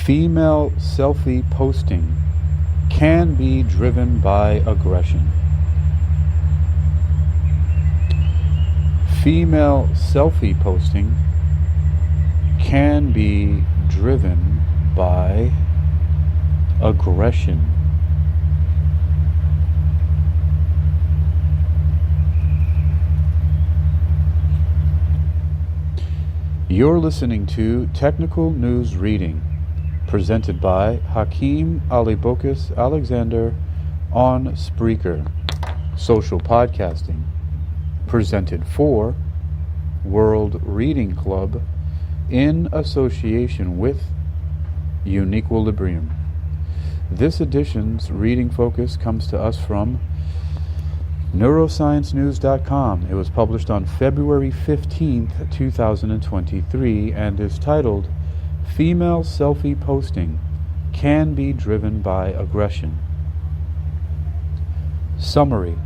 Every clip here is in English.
Female selfie posting can be driven by aggression. Female selfie posting can be driven by aggression. You're listening to Technical News Reading, presented by Hakeem Alibokis Alexander on Spreaker, social podcasting, presented for World Reading Club in association with UniquilibriuM. This edition's reading focus comes to us from neurosciencenews.com. It was published on February 15th, 2023, and is titled, Female Selfie Posting Can Be Driven by Aggression. Summary.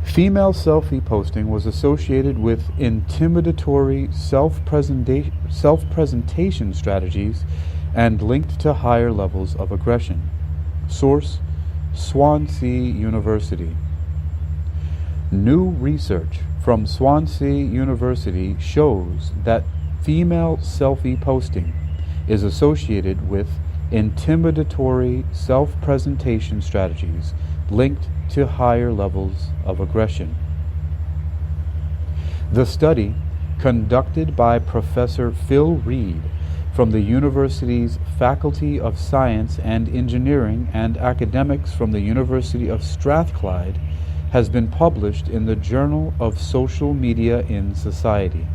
Female selfie posting was associated with intimidatory self-presentation strategies and linked to higher levels of aggression. Source, Swansea University. New research from Swansea University shows that female selfie posting is associated with intimidatory self-presentation strategies linked to higher levels of aggression. The study, conducted by Professor Phil Reed from the university's Faculty of Science and Engineering and academics from the University of Strathclyde, has been published in the Journal of Social Media in Society.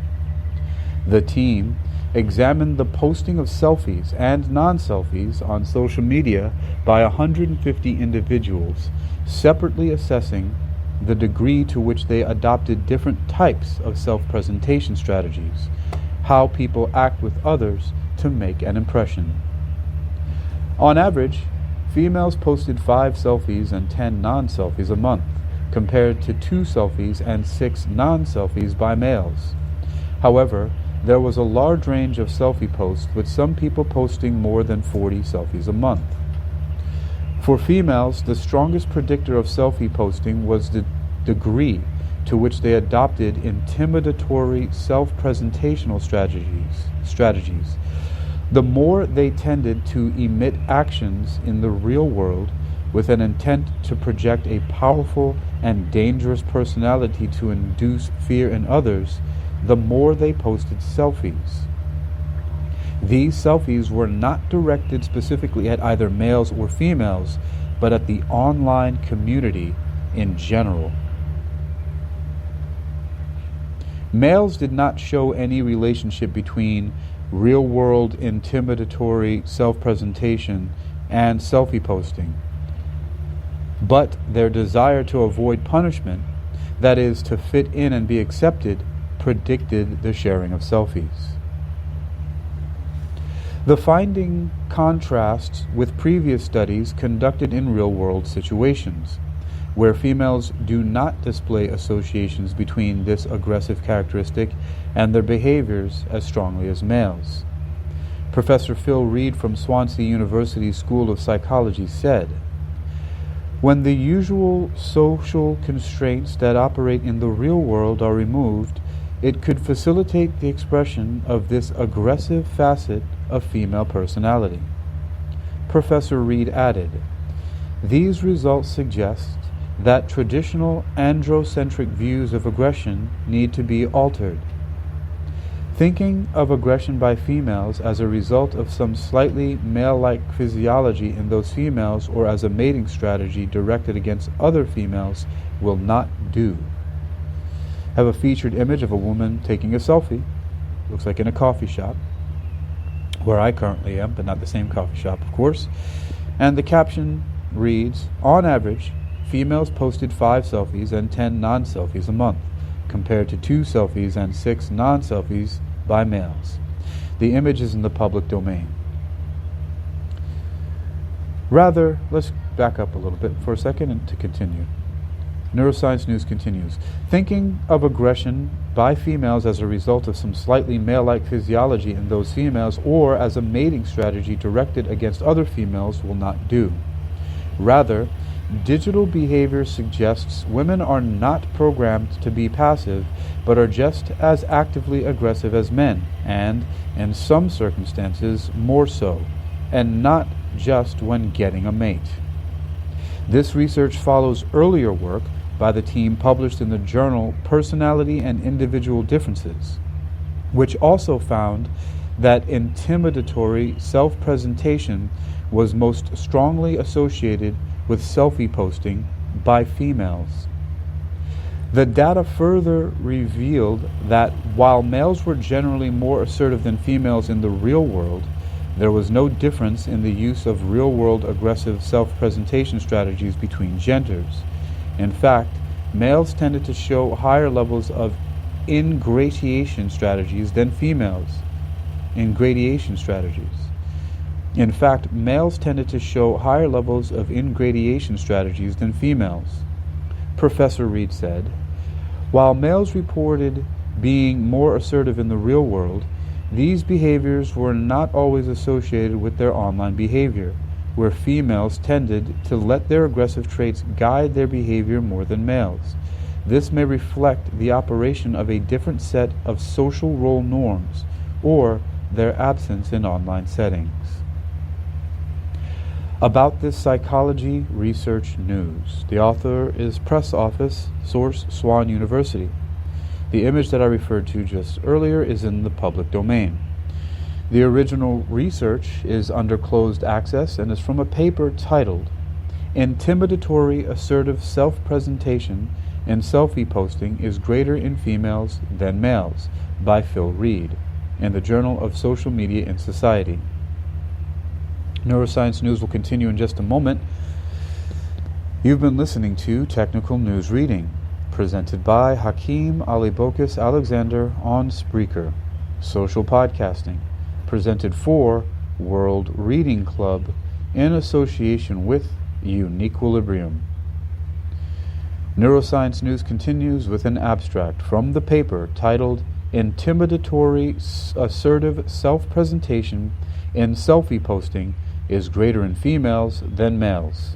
The team examined the posting of selfies and non-selfies on social media by 150 individuals, separately assessing the degree to which they adopted different types of self-presentation strategies, how people act with others to make an impression. On average, females posted 5 selfies and 10 non-selfies a month, compared to 2 selfies and 6 non-selfies by males. However, there was a large range of selfie posts, with some people posting more than 40 selfies a month. For females, the strongest predictor of selfie posting was the degree to which they adopted intimidatory self-presentational strategies. The more they tended to emit actions in the real world with an intent to project a powerful and dangerous personality to induce fear in others, the more they posted selfies. These selfies were not directed specifically at either males or females, but at the online community in general. Males did not show any relationship between real-world intimidatory self-presentation and selfie posting, but their desire to avoid punishment, that is, to fit in and be accepted, predicted the sharing of selfies. The finding contrasts with previous studies conducted in real-world situations, where females do not display associations between this aggressive characteristic and their behaviors as strongly as males. Professor Phil Reed from Swansea University School of Psychology said, "When the usual social constraints that operate in the real world are removed, it could facilitate the expression of this aggressive facet of female personality." Professor Reed added, "These results suggest that traditional androcentric views of aggression need to be altered. Thinking of aggression by females as a result of some slightly male-like physiology in those females or as a mating strategy directed against other females will not do." I have a featured image of a woman taking a selfie, looks like in a coffee shop, where I currently am, but not the same coffee shop, of course. And the caption reads, "On average, females posted 5 selfies and 10 non-selfies a month, compared to 2 selfies and 6 non-selfies by males." The image is in the public domain. Let's back up a little bit for a second and to continue. Neuroscience News continues. Thinking of aggression by females as a result of some slightly male-like physiology in those females or as a mating strategy directed against other females will not do. Rather, digital behavior suggests women are not programmed to be passive, but are just as actively aggressive as men, and, in some circumstances, more so, and not just when getting a mate. This research follows earlier work by the team published in the journal Personality and Individual Differences, which also found that intimidatory self-presentation was most strongly associated with selfie posting by females. The data further revealed that while males were generally more assertive than females in the real world, there was no difference in the use of real-world aggressive self-presentation strategies between genders. In fact, males tended to show higher levels of ingratiation strategies than females. Ingratiation strategies. In fact, males tended to show higher levels of ingratiation strategies than females. Professor Reed said, while males reported being more assertive in the real world, these behaviors were not always associated with their online behavior, where females tended to let their aggressive traits guide their behavior more than males. This may reflect the operation of a different set of social role norms, or their absence in online settings. About this psychology research news. The author is Press Office, source Swan University. The image that I referred to just earlier is in the public domain. The original research is under closed access and is from a paper titled Intimidatory Assertive Self-Presentation in Selfie Posting is Greater in Females Than Males by Phil Reed in the Journal of Social Media in Society. Neuroscience News will continue in just a moment. You've been listening to Technical News Reading, presented by Hakeem Alibokis Alexander on Spreaker. Social podcasting, presented for World Reading Club in association with UniquilibriuM. Neuroscience News continues with an abstract from the paper titled Intimidatory Assertive Self-Presentation in Selfie Posting is Greater in Females Than Males.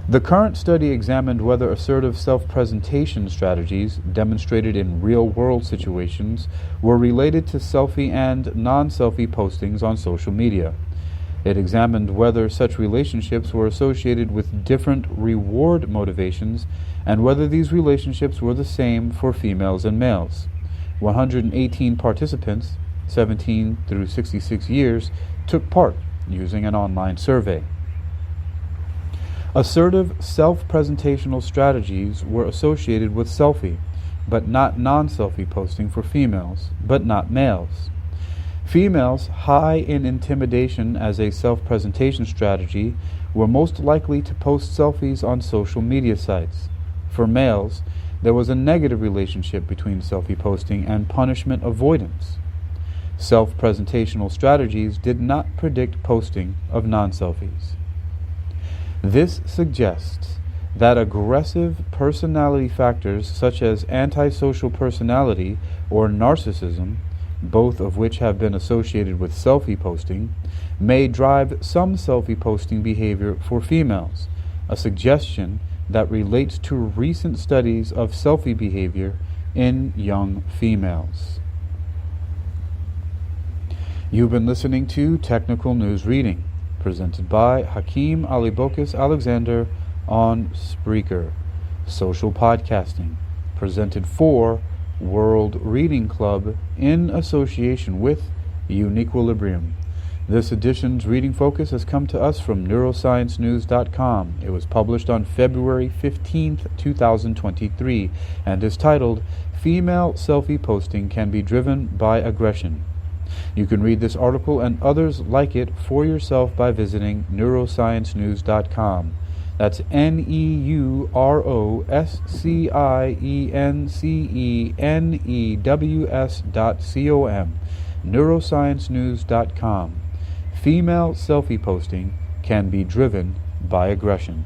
The current study examined whether assertive self-presentation strategies demonstrated in real-world situations were related to selfie and non-selfie postings on social media. It examined whether such relationships were associated with different reward motivations and whether these relationships were the same for females and males. 118 participants, 17 through 66 years, took part using an online survey. Assertive self-presentational strategies were associated with selfie, but not non-selfie posting for females, but not males. Females high in intimidation as a self-presentation strategy were most likely to post selfies on social media sites. For males, there was a negative relationship between selfie posting and punishment avoidance. Self-presentational strategies did not predict posting of non-selfies. This suggests that aggressive personality factors such as antisocial personality or narcissism, both of which have been associated with selfie posting, may drive some selfie posting behavior for females, a suggestion that relates to recent studies of selfie behavior in young females. You've been listening to Technical News Reading, presented by Hakeem Alibokis Alexander on Spreaker. Social podcasting, presented for World Reading Club in association with UniquilibriuM. This edition's reading focus has come to us from neurosciencenews.com. It was published on February 15th, 2023, and is titled Female Selfie Posting Can Be Driven by Aggression. You can read this article and others like it for yourself by visiting neurosciencenews.com. That's neurosciencenews.com. Neurosciencenews.com. Female selfie posting can be driven by aggression.